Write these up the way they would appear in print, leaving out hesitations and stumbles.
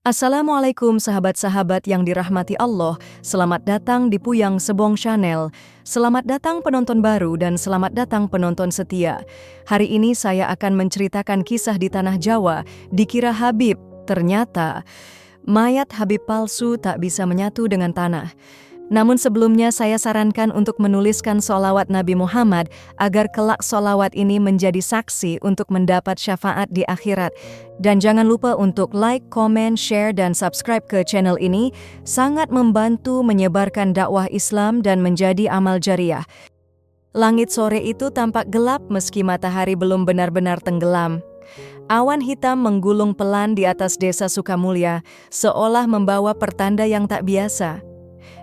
Assalamualaikum sahabat-sahabat yang dirahmati Allah, selamat datang di Puyang Sebong Channel. Selamat datang penonton baru dan selamat datang penonton setia. Hari ini saya akan menceritakan kisah di Tanah Jawa, dikira Habib. Ternyata, mayat Habib palsu tak bisa menyatu dengan tanah. Namun sebelumnya saya sarankan untuk menuliskan sholawat Nabi Muhammad agar kelak sholawat ini menjadi saksi untuk mendapat syafaat di akhirat. Dan jangan lupa untuk like, comment, share, dan subscribe ke channel ini, sangat membantu menyebarkan dakwah Islam dan menjadi amal jariah. Langit sore itu tampak gelap meski matahari belum benar-benar tenggelam. Awan hitam menggulung pelan di atas desa Sukamulya, seolah membawa pertanda yang tak biasa.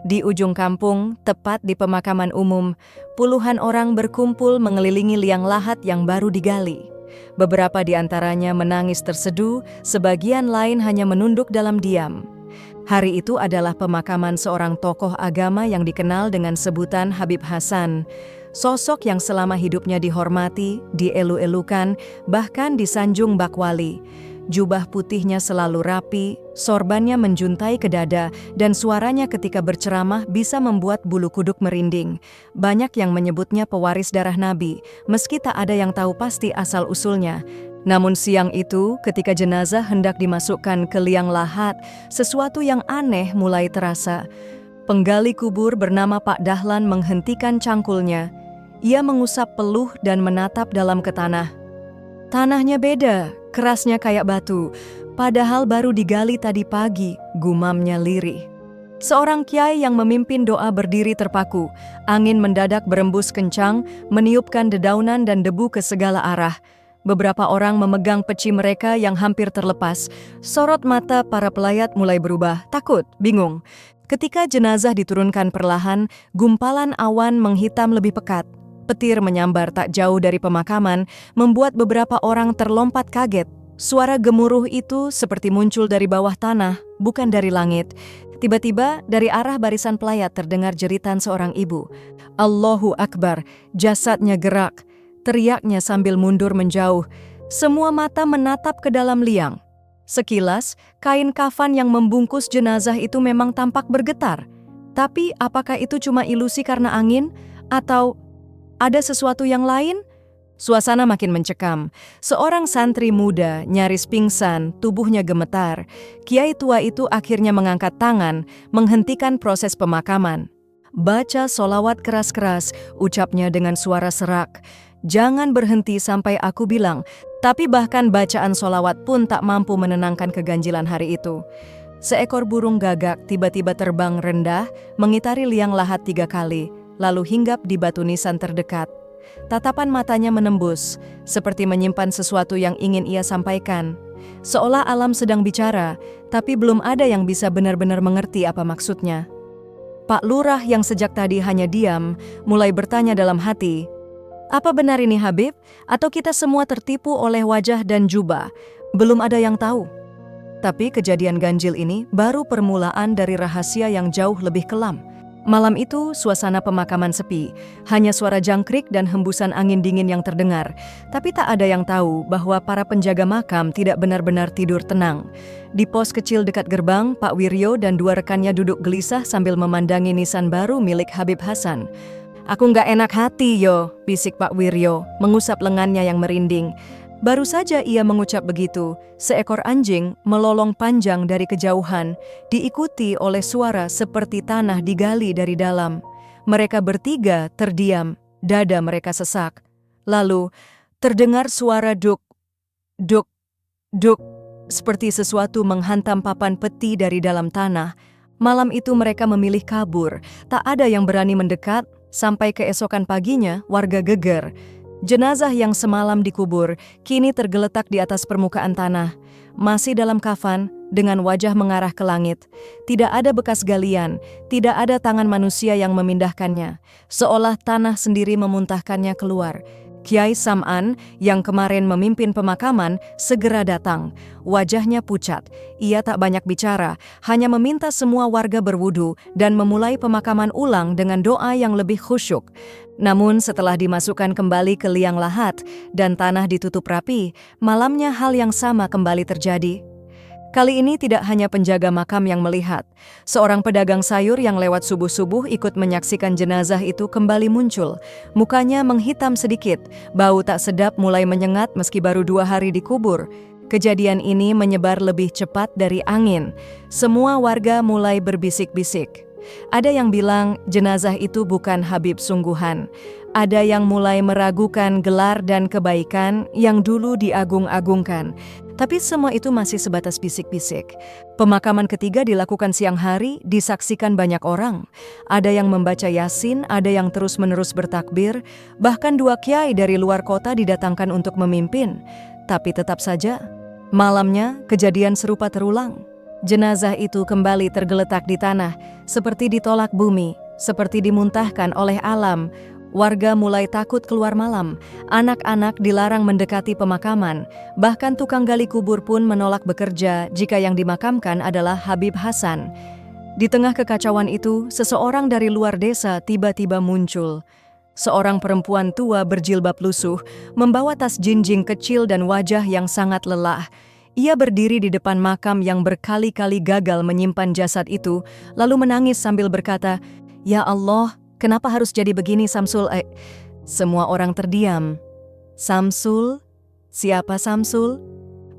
Di ujung kampung, tepat di pemakaman umum, puluhan orang berkumpul mengelilingi liang lahat yang baru digali. Beberapa di antaranya menangis terseduh, sebagian lain hanya menunduk dalam diam. Hari itu adalah pemakaman seorang tokoh agama yang dikenal dengan sebutan Habib Hasan. Sosok yang selama hidupnya dihormati, dielu-elukan, bahkan disanjung bak wali. Jubah putihnya selalu rapi, sorbannya menjuntai ke dada, dan suaranya ketika berceramah bisa membuat bulu kuduk merinding. Banyak yang menyebutnya pewaris darah Nabi, meski tak ada yang tahu pasti asal-usulnya. Namun siang itu, ketika jenazah hendak dimasukkan ke liang lahat, sesuatu yang aneh mulai terasa. Penggali kubur bernama Pak Dahlan menghentikan cangkulnya. Ia mengusap peluh dan menatap dalam ke tanah. Tanahnya beda, kerasnya kayak batu, padahal baru digali tadi pagi, gumamnya lirih. Seorang kiai yang memimpin doa berdiri terpaku, angin mendadak berembus kencang, meniupkan dedaunan dan debu ke segala arah. Beberapa orang memegang peci mereka yang hampir terlepas, sorot mata para pelayat mulai berubah, takut, bingung. Ketika jenazah diturunkan perlahan, gumpalan awan menghitam lebih pekat. Petir menyambar tak jauh dari pemakaman, membuat beberapa orang terlompat kaget. Suara gemuruh itu seperti muncul dari bawah tanah, bukan dari langit. Tiba-tiba, dari arah barisan pelayat terdengar jeritan seorang ibu. Allahu Akbar, jasadnya gerak. Teriaknya sambil mundur menjauh. Semua mata menatap ke dalam liang. Sekilas, kain kafan yang membungkus jenazah itu memang tampak bergetar. Tapi apakah itu cuma ilusi karena angin? Atau ada sesuatu yang lain? Suasana makin mencekam. Seorang santri muda nyaris pingsan, tubuhnya gemetar. Kiai tua itu akhirnya mengangkat tangan, menghentikan proses pemakaman. Baca sholawat keras-keras, ucapnya dengan suara serak. Jangan berhenti sampai aku bilang. Tapi bahkan bacaan sholawat pun tak mampu menenangkan keganjilan hari itu. Seekor burung gagak tiba-tiba terbang rendah, mengitari liang lahat 3 kali. Lalu hinggap di batu nisan terdekat. Tatapan matanya menembus, seperti menyimpan sesuatu yang ingin ia sampaikan. Seolah alam sedang bicara, tapi belum ada yang bisa benar-benar mengerti apa maksudnya. Pak Lurah yang sejak tadi hanya diam, mulai bertanya dalam hati, apa benar ini Habib? Atau kita semua tertipu oleh wajah dan jubah? Belum ada yang tahu. Tapi kejadian ganjil ini baru permulaan dari rahasia yang jauh lebih kelam. Malam itu, suasana pemakaman sepi. Hanya suara jangkrik dan hembusan angin dingin yang terdengar. Tapi tak ada yang tahu bahwa para penjaga makam tidak benar-benar tidur tenang. Di pos kecil dekat gerbang, Pak Wiryo dan 2 rekannya duduk gelisah sambil memandangi nisan baru milik Habib Hasan. Aku nggak enak hati, yo, bisik Pak Wiryo, mengusap lengannya yang merinding. Baru saja ia mengucap begitu, seekor anjing melolong panjang dari kejauhan, diikuti oleh suara seperti tanah digali dari dalam. Mereka bertiga terdiam, dada mereka sesak. Lalu, terdengar suara duk, duk, duk, seperti sesuatu menghantam papan peti dari dalam tanah. Malam itu mereka memilih kabur, tak ada yang berani mendekat, sampai keesokan paginya warga geger. Jenazah yang semalam dikubur kini tergeletak di atas permukaan tanah, masih dalam kafan dengan wajah mengarah ke langit. Tidak ada bekas galian, tidak ada tangan manusia yang memindahkannya, seolah tanah sendiri memuntahkannya keluar. Kiai Sam'an yang kemarin memimpin pemakaman segera datang. Wajahnya pucat, ia tak banyak bicara, hanya meminta semua warga berwudu dan memulai pemakaman ulang dengan doa yang lebih khusyuk. Namun setelah dimasukkan kembali ke liang lahat dan tanah ditutup rapi, malamnya hal yang sama kembali terjadi. Kali ini tidak hanya penjaga makam yang melihat. Seorang pedagang sayur yang lewat subuh-subuh ikut menyaksikan jenazah itu kembali muncul. Mukanya menghitam sedikit, bau tak sedap mulai menyengat meski baru 2 hari dikubur. Kejadian ini menyebar lebih cepat dari angin. Semua warga mulai berbisik-bisik. Ada yang bilang jenazah itu bukan Habib sungguhan. Ada yang mulai meragukan gelar dan kebaikan yang dulu diagung-agungkan. Tapi semua itu masih sebatas bisik-bisik. Pemakaman ketiga dilakukan siang hari, disaksikan banyak orang. Ada yang membaca Yasin, ada yang terus-menerus bertakbir, bahkan 2 kiai dari luar kota didatangkan untuk memimpin. Tapi tetap saja, malamnya kejadian serupa terulang. Jenazah itu kembali tergeletak di tanah, seperti ditolak bumi, seperti dimuntahkan oleh alam. Warga mulai takut keluar malam, anak-anak dilarang mendekati pemakaman, bahkan tukang gali kubur pun menolak bekerja jika yang dimakamkan adalah Habib Hasan. Di tengah kekacauan itu, seseorang dari luar desa tiba-tiba muncul. Seorang perempuan tua berjilbab lusuh, membawa tas jinjing kecil dan wajah yang sangat lelah. Ia berdiri di depan makam yang berkali-kali gagal menyimpan jasad itu, lalu menangis sambil berkata, "Ya Allah, kenapa harus jadi begini Samsul?" Semua orang terdiam. "Samsul? Siapa Samsul?"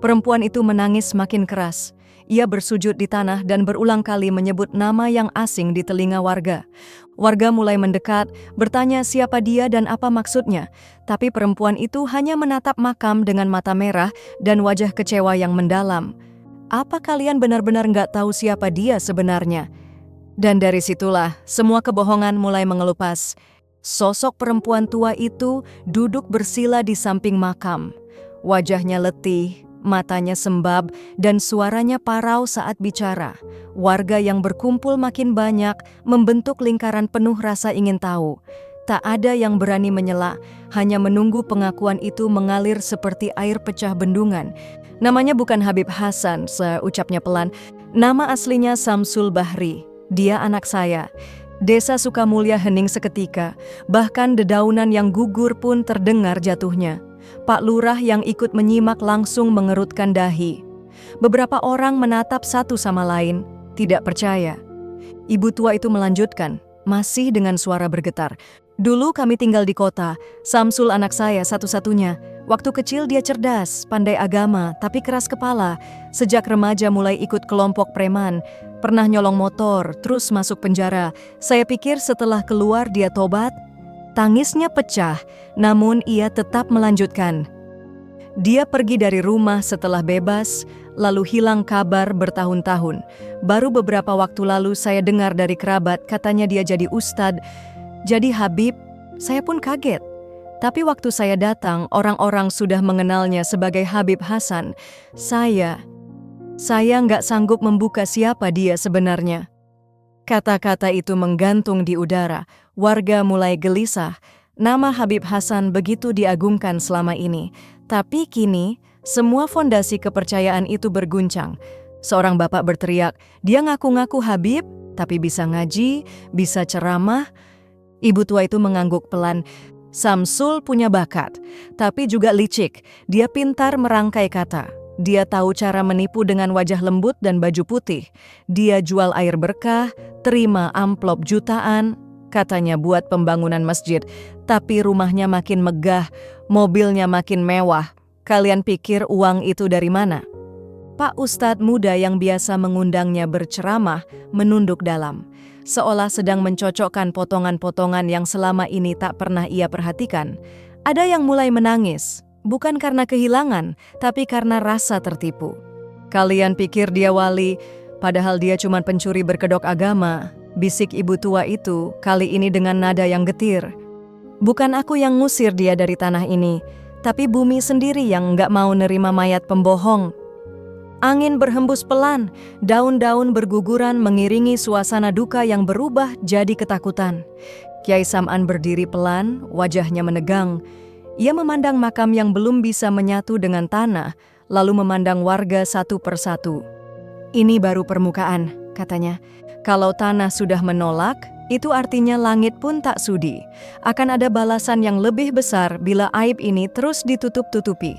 Perempuan itu menangis makin keras. Ia bersujud di tanah dan berulang kali menyebut nama yang asing di telinga warga. Warga mulai mendekat, bertanya siapa dia dan apa maksudnya. Tapi perempuan itu hanya menatap makam dengan mata merah dan wajah kecewa yang mendalam. "Apa kalian benar-benar nggak tahu siapa dia sebenarnya?" Dan dari situlah semua kebohongan mulai mengelupas. Sosok perempuan tua itu duduk bersila di samping makam. Wajahnya letih, matanya sembab, dan suaranya parau saat bicara. Warga yang berkumpul makin banyak, membentuk lingkaran penuh rasa ingin tahu. Tak ada yang berani menyela, hanya menunggu pengakuan itu mengalir seperti air pecah bendungan. "Namanya bukan Habib Hasan," seucapnya pelan. "Nama aslinya Samsul Bahri. Dia anak saya." Desa Sukamulya hening seketika, bahkan dedaunan yang gugur pun terdengar jatuhnya. Pak Lurah yang ikut menyimak langsung mengerutkan dahi. Beberapa orang menatap satu sama lain, tidak percaya. Ibu tua itu melanjutkan, masih dengan suara bergetar. "Dulu kami tinggal di kota. Samsul anak saya satu-satunya. Waktu kecil dia cerdas, pandai agama, tapi keras kepala. Sejak remaja mulai ikut kelompok preman. Pernah nyolong motor, terus masuk penjara. Saya pikir setelah keluar dia tobat." Tangisnya pecah, namun ia tetap melanjutkan. "Dia pergi dari rumah setelah bebas, lalu hilang kabar bertahun-tahun. Baru beberapa waktu lalu saya dengar dari kerabat, katanya dia jadi ustadz, jadi Habib." Saya pun kaget. Tapi waktu saya datang, orang-orang sudah mengenalnya sebagai Habib Hasan. Saya nggak sanggup membuka siapa dia sebenarnya." Kata-kata itu menggantung di udara. Warga mulai gelisah. Nama Habib Hasan begitu diagungkan selama ini. Tapi kini, semua fondasi kepercayaan itu berguncang. Seorang bapak berteriak, "Dia ngaku-ngaku Habib, tapi bisa ngaji, bisa ceramah." Ibu tua itu mengangguk pelan. "Samsul punya bakat, tapi juga licik. Dia pintar merangkai kata. Dia tahu cara menipu dengan wajah lembut dan baju putih. Dia jual air berkah, terima amplop jutaan, katanya buat pembangunan masjid. Tapi rumahnya makin megah, mobilnya makin mewah. Kalian pikir uang itu dari mana?" Pak Ustadz muda yang biasa mengundangnya berceramah menunduk dalam, seolah sedang mencocokkan potongan-potongan yang selama ini tak pernah ia perhatikan. Ada yang mulai menangis. Bukan karena kehilangan, tapi karena rasa tertipu. "Kalian pikir dia wali, padahal dia cuma pencuri berkedok agama," bisik ibu tua itu, kali ini dengan nada yang getir. "Bukan aku yang ngusir dia dari tanah ini, tapi bumi sendiri yang nggak mau nerima mayat pembohong." Angin berhembus pelan, daun-daun berguguran mengiringi suasana duka yang berubah jadi ketakutan. Kiai Sam'an berdiri pelan, wajahnya menegang. Ia memandang makam yang belum bisa menyatu dengan tanah, lalu memandang warga satu persatu. "Ini baru permukaan," katanya. "Kalau tanah sudah menolak, itu artinya langit pun tak sudi. Akan ada balasan yang lebih besar bila aib ini terus ditutup-tutupi."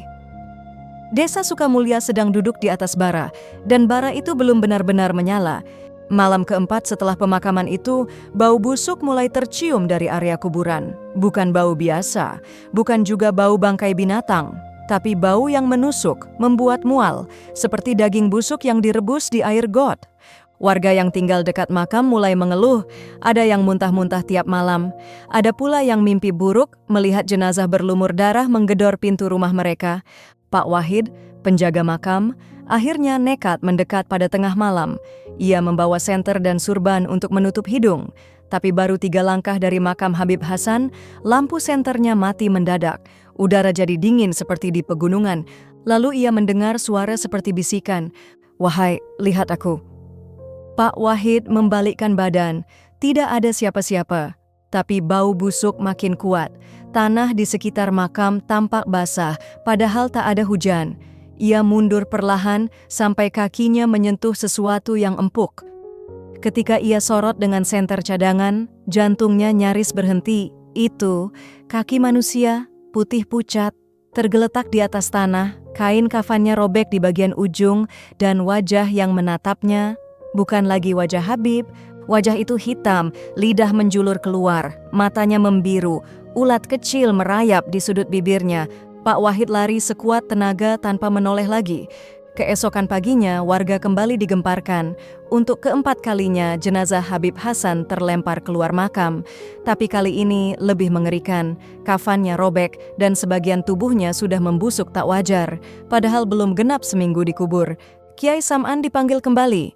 Desa Sukamulya sedang duduk di atas bara, dan bara itu belum benar-benar menyala. Malam keempat setelah pemakaman itu, bau busuk mulai tercium dari area kuburan. Bukan bau biasa, bukan juga bau bangkai binatang, tapi bau yang menusuk, membuat mual, seperti daging busuk yang direbus di air got. Warga yang tinggal dekat makam mulai mengeluh, ada yang muntah-muntah tiap malam. Ada pula yang mimpi buruk melihat jenazah berlumur darah menggedor pintu rumah mereka. Pak Wahid, penjaga makam, akhirnya nekat mendekat pada tengah malam. Ia membawa senter dan surban untuk menutup hidung. Tapi baru 3 langkah dari makam Habib Hasan, lampu senternya mati mendadak. Udara jadi dingin seperti di pegunungan. Lalu ia mendengar suara seperti bisikan, "Wahai, lihat aku." Pak Wahid membalikkan badan. Tidak ada siapa-siapa, tapi bau busuk makin kuat. Tanah di sekitar makam tampak basah, padahal tak ada hujan. Ia mundur perlahan sampai kakinya menyentuh sesuatu yang empuk. Ketika ia sorot dengan senter cadangan, jantungnya nyaris berhenti. Itu kaki manusia, putih pucat, tergeletak di atas tanah, kain kafannya robek di bagian ujung, dan wajah yang menatapnya bukan lagi wajah Habib. Wajah itu hitam, lidah menjulur keluar, matanya membiru, ulat kecil merayap di sudut bibirnya. Pak Wahid lari sekuat tenaga tanpa menoleh lagi. Keesokan paginya, warga kembali digemparkan. Untuk keempat kalinya, jenazah Habib Hasan terlempar keluar makam. Tapi kali ini lebih mengerikan. Kafannya robek dan sebagian tubuhnya sudah membusuk tak wajar. Padahal belum genap seminggu dikubur. Kiai Sam'an dipanggil kembali.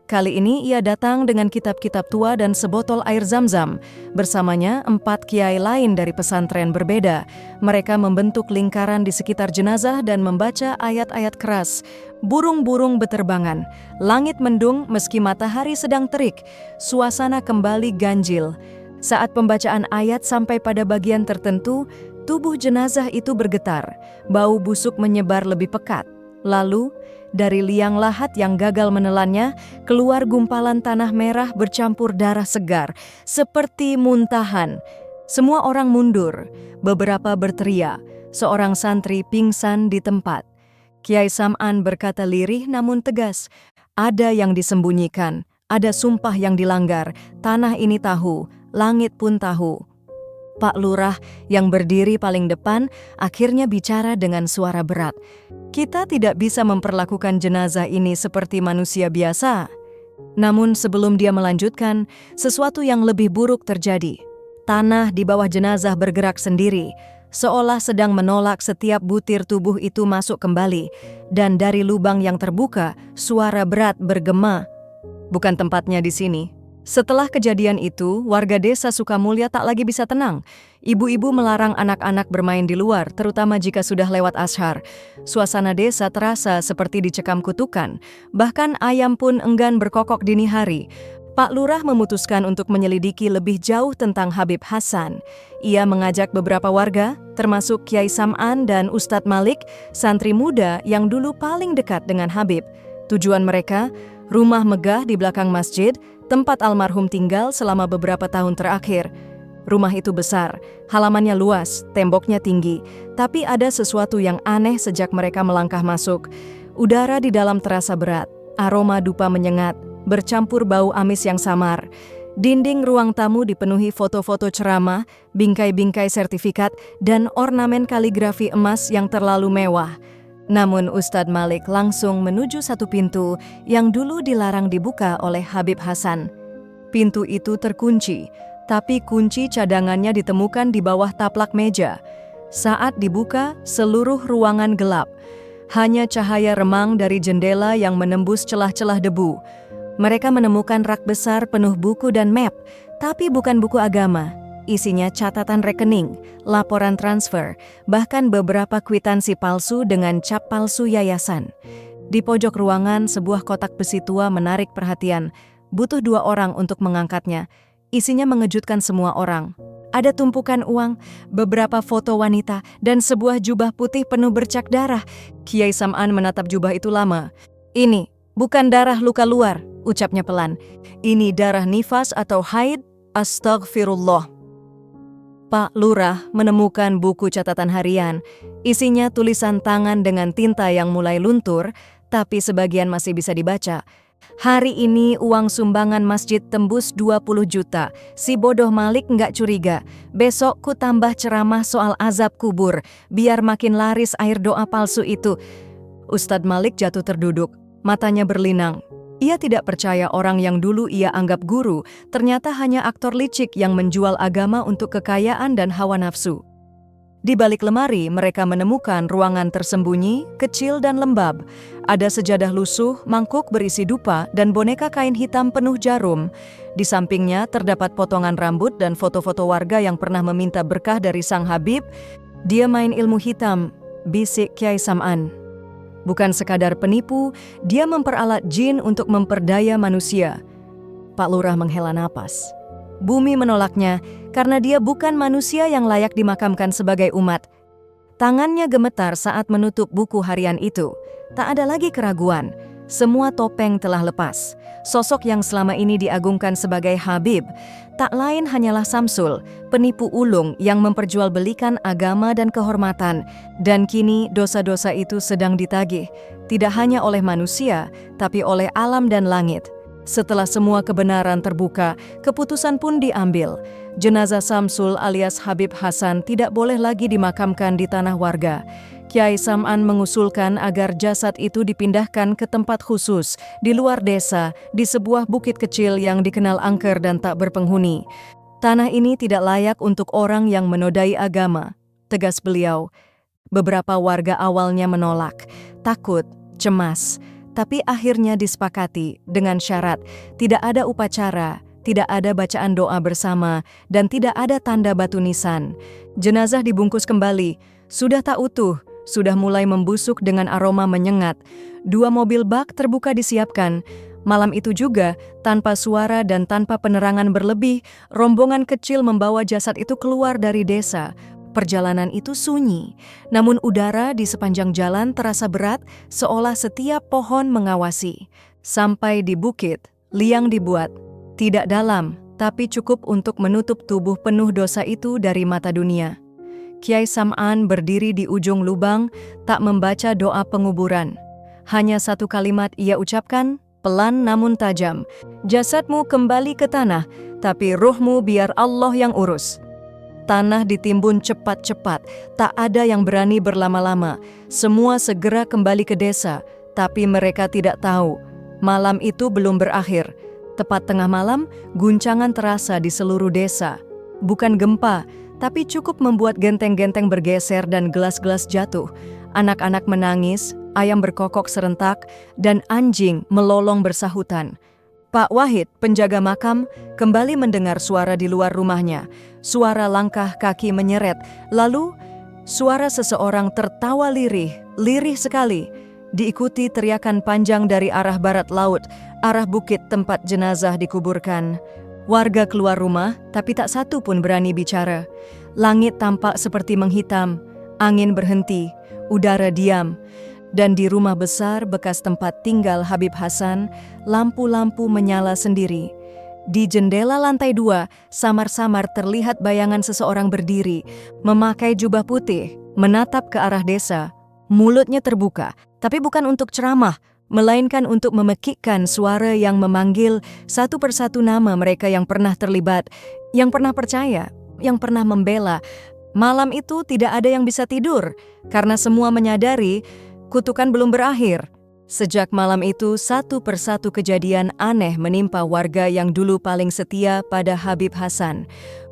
Kali ini ia datang dengan kitab-kitab tua dan sebotol air Zam-Zam. Bersamanya 4 kiai lain dari pesantren berbeda. Mereka membentuk lingkaran di sekitar jenazah dan membaca ayat-ayat keras. Burung-burung beterbangan. Langit mendung meski matahari sedang terik. Suasana kembali ganjil. Saat pembacaan ayat sampai pada bagian tertentu, tubuh jenazah itu bergetar. Bau busuk menyebar lebih pekat. Lalu, dari liang lahat yang gagal menelannya, keluar gumpalan tanah merah bercampur darah segar, seperti muntahan. Semua orang mundur, beberapa berteriak, seorang santri pingsan di tempat. Kiai Sam'an berkata lirih namun tegas, "Ada yang disembunyikan, ada sumpah yang dilanggar, tanah ini tahu, langit pun tahu." Pak Lurah yang berdiri paling depan akhirnya bicara dengan suara berat. "Kita tidak bisa memperlakukan jenazah ini seperti manusia biasa." Namun sebelum dia melanjutkan, sesuatu yang lebih buruk terjadi. Tanah di bawah jenazah bergerak sendiri, seolah sedang menolak setiap butir tubuh itu masuk kembali. Dan dari lubang yang terbuka, suara berat bergema, "Bukan tempatnya di sini." Setelah kejadian itu, warga desa Sukamulya tak lagi bisa tenang. Ibu-ibu melarang anak-anak bermain di luar, terutama jika sudah lewat ashar. Suasana desa terasa seperti dicekam kutukan. Bahkan ayam pun enggan berkokok dini hari. Pak Lurah memutuskan untuk menyelidiki lebih jauh tentang Habib Hasan. Ia mengajak beberapa warga, termasuk Kiai Sam'an dan Ustadz Malik, santri muda yang dulu paling dekat dengan Habib. Tujuan mereka, rumah megah di belakang masjid, tempat almarhum tinggal selama beberapa tahun terakhir. Rumah itu besar, halamannya luas, temboknya tinggi, tapi ada sesuatu yang aneh sejak mereka melangkah masuk. Udara di dalam terasa berat, aroma dupa menyengat, bercampur bau amis yang samar. Dinding ruang tamu dipenuhi foto-foto ceramah, bingkai-bingkai sertifikat, dan ornamen kaligrafi emas yang terlalu mewah. Namun Ustadz Malik langsung menuju satu pintu yang dulu dilarang dibuka oleh Habib Hasan. Pintu itu terkunci, tapi kunci cadangannya ditemukan di bawah taplak meja. Saat dibuka, seluruh ruangan gelap. Hanya cahaya remang dari jendela yang menembus celah-celah debu. Mereka menemukan rak besar penuh buku dan map, tapi bukan buku agama. Isinya catatan rekening, laporan transfer, bahkan beberapa kwitansi palsu dengan cap palsu yayasan. Di pojok ruangan, sebuah kotak besi tua menarik perhatian. Butuh 2 orang untuk mengangkatnya. Isinya mengejutkan semua orang. Ada tumpukan uang, beberapa foto wanita, dan sebuah jubah putih penuh bercak darah. Kiai Sam'an menatap jubah itu lama. "Ini bukan darah luka luar," ucapnya pelan. "Ini darah nifas atau haid. Astagfirullah." Pak Lurah menemukan buku catatan harian. Isinya tulisan tangan dengan tinta yang mulai luntur, tapi sebagian masih bisa dibaca. Hari ini uang sumbangan masjid tembus 20 juta. Si bodoh Malik nggak curiga. Besok ku tambah ceramah soal azab kubur, biar makin laris air doa palsu itu. Ustadz Malik jatuh terduduk, matanya berlinang. Ia tidak percaya orang yang dulu ia anggap guru, ternyata hanya aktor licik yang menjual agama untuk kekayaan dan hawa nafsu. Di balik lemari, mereka menemukan ruangan tersembunyi, kecil dan lembab. Ada sejadah lusuh, mangkuk berisi dupa, dan boneka kain hitam penuh jarum. Di sampingnya terdapat potongan rambut dan foto-foto warga yang pernah meminta berkah dari sang Habib. Dia main ilmu hitam, bisik Kiai Sam'an. Bukan sekadar penipu, dia memperalat jin untuk memperdaya manusia. Pak Lurah menghela napas. Bumi menolaknya karena dia bukan manusia yang layak dimakamkan sebagai umat. Tangannya gemetar saat menutup buku harian itu. Tak ada lagi keraguan. Semua topeng telah lepas. Sosok yang selama ini diagungkan sebagai Habib, tak lain hanyalah Samsul, penipu ulung yang memperjualbelikan agama dan kehormatan. Dan kini dosa-dosa itu sedang ditagih, tidak hanya oleh manusia, tapi oleh alam dan langit. Setelah semua kebenaran terbuka, keputusan pun diambil. Jenazah Samsul alias Habib Hasan tidak boleh lagi dimakamkan di tanah warga. Kiai Sam'an mengusulkan agar jasad itu dipindahkan ke tempat khusus, di luar desa, di sebuah bukit kecil yang dikenal angker dan tak berpenghuni. Tanah ini tidak layak untuk orang yang menodai agama, tegas beliau. Beberapa warga awalnya menolak, takut, cemas, tapi akhirnya disepakati dengan syarat tidak ada upacara, tidak ada bacaan doa bersama, dan tidak ada tanda batu nisan. Jenazah dibungkus kembali, sudah tak utuh, sudah mulai membusuk dengan aroma menyengat. 2 mobil bak terbuka disiapkan. Malam itu juga, tanpa suara dan tanpa penerangan berlebih, rombongan kecil membawa jasad itu keluar dari desa. Perjalanan itu sunyi, namun udara di sepanjang jalan terasa berat, seolah setiap pohon mengawasi. Sampai di bukit, liang dibuat. Tidak dalam, tapi cukup untuk menutup tubuh penuh dosa itu dari mata dunia. Kiai Sam'an berdiri di ujung lubang, tak membaca doa penguburan. Hanya satu kalimat ia ucapkan, pelan namun tajam. Jasadmu kembali ke tanah, tapi ruhmu biar Allah yang urus. Tanah ditimbun cepat-cepat, tak ada yang berani berlama-lama. Semua segera kembali ke desa, tapi mereka tidak tahu. Malam itu belum berakhir. Tepat tengah malam, guncangan terasa di seluruh desa. Bukan gempa, tapi cukup membuat genteng-genteng bergeser dan gelas-gelas jatuh. Anak-anak menangis, ayam berkokok serentak, dan anjing melolong bersahutan. Pak Wahid, penjaga makam, kembali mendengar suara di luar rumahnya. Suara langkah kaki menyeret, lalu suara seseorang tertawa lirih sekali. Diikuti teriakan panjang dari arah barat laut, arah bukit tempat jenazah dikuburkan. Warga keluar rumah, tapi tak satu pun berani bicara. Langit tampak seperti menghitam, angin berhenti, udara diam. Dan di rumah besar bekas tempat tinggal Habib Hasan, lampu-lampu menyala sendiri. Di jendela lantai 2, samar-samar terlihat bayangan seseorang berdiri, memakai jubah putih, menatap ke arah desa. Mulutnya terbuka, tapi bukan untuk ceramah, melainkan untuk memekikkan suara yang memanggil satu persatu nama mereka yang pernah terlibat, yang pernah percaya, yang pernah membela. Malam itu tidak ada yang bisa tidur, karena semua menyadari kutukan belum berakhir. Sejak malam itu, satu persatu kejadian aneh menimpa warga yang dulu paling setia pada Habib Hasan.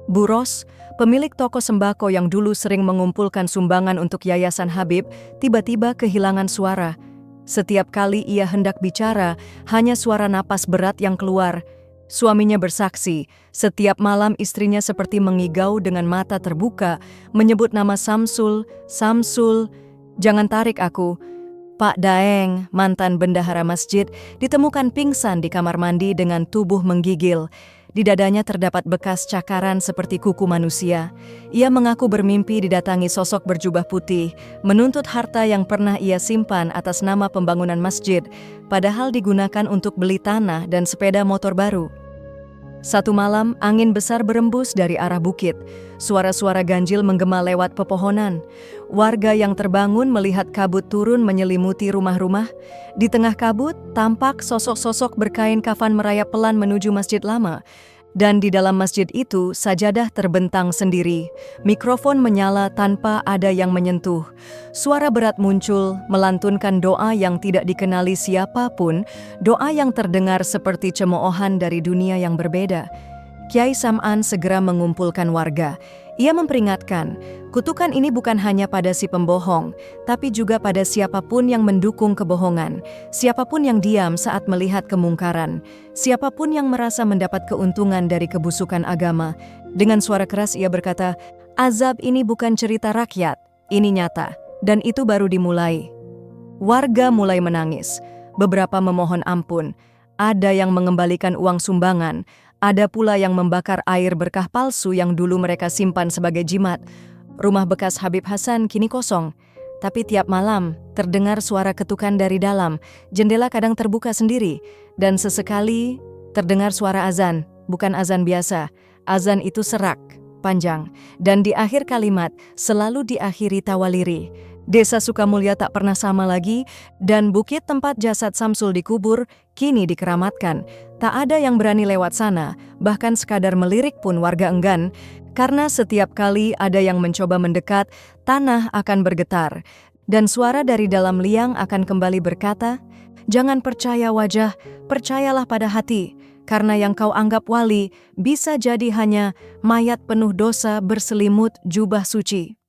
Bu Ros, pemilik toko sembako yang dulu sering mengumpulkan sumbangan untuk Yayasan Habib, tiba-tiba kehilangan suara. Setiap kali ia hendak bicara, hanya suara napas berat yang keluar. Suaminya bersaksi, setiap malam istrinya seperti mengigau dengan mata terbuka, menyebut nama Samsul, Samsul, jangan tarik aku. Pak Daeng, mantan bendahara masjid, ditemukan pingsan di kamar mandi dengan tubuh menggigil. Di dadanya terdapat bekas cakaran seperti kuku manusia. Ia mengaku bermimpi didatangi sosok berjubah putih, menuntut harta yang pernah ia simpan atas nama pembangunan masjid, padahal digunakan untuk beli tanah dan sepeda motor baru. Satu malam, angin besar berembus dari arah bukit. Suara-suara ganjil menggema lewat pepohonan. Warga yang terbangun melihat kabut turun menyelimuti rumah-rumah. Di tengah kabut, tampak sosok-sosok berkain kafan merayap pelan menuju masjid lama. Dan di dalam masjid itu, sajadah terbentang sendiri. Mikrofon menyala tanpa ada yang menyentuh. Suara berat muncul, melantunkan doa yang tidak dikenali siapapun, doa yang terdengar seperti cemoohan dari dunia yang berbeda. Kiai Sam'an segera mengumpulkan warga. Ia memperingatkan, kutukan ini bukan hanya pada si pembohong, tapi juga pada siapapun yang mendukung kebohongan, siapapun yang diam saat melihat kemungkaran, siapapun yang merasa mendapat keuntungan dari kebusukan agama. Dengan suara keras ia berkata, azab ini bukan cerita rakyat, ini nyata, dan itu baru dimulai. Warga mulai menangis, beberapa memohon ampun, ada yang mengembalikan uang sumbangan, ada pula yang membakar air berkah palsu yang dulu mereka simpan sebagai jimat. Rumah bekas Habib Hasan kini kosong. Tapi tiap malam terdengar suara ketukan dari dalam. Jendela kadang terbuka sendiri. Dan sesekali terdengar suara azan. Bukan azan biasa. Azan itu serak, panjang. Dan di akhir kalimat selalu diakhiri tawaliri. Desa Sukamulya tak pernah sama lagi, dan bukit tempat jasad Samsul dikubur kini dikeramatkan. Tak ada yang berani lewat sana, bahkan sekadar melirik pun warga enggan, karena setiap kali ada yang mencoba mendekat, tanah akan bergetar. Dan suara dari dalam liang akan kembali berkata, jangan percaya wajah, percayalah pada hati, karena yang kau anggap wali bisa jadi hanya mayat penuh dosa berselimut jubah suci.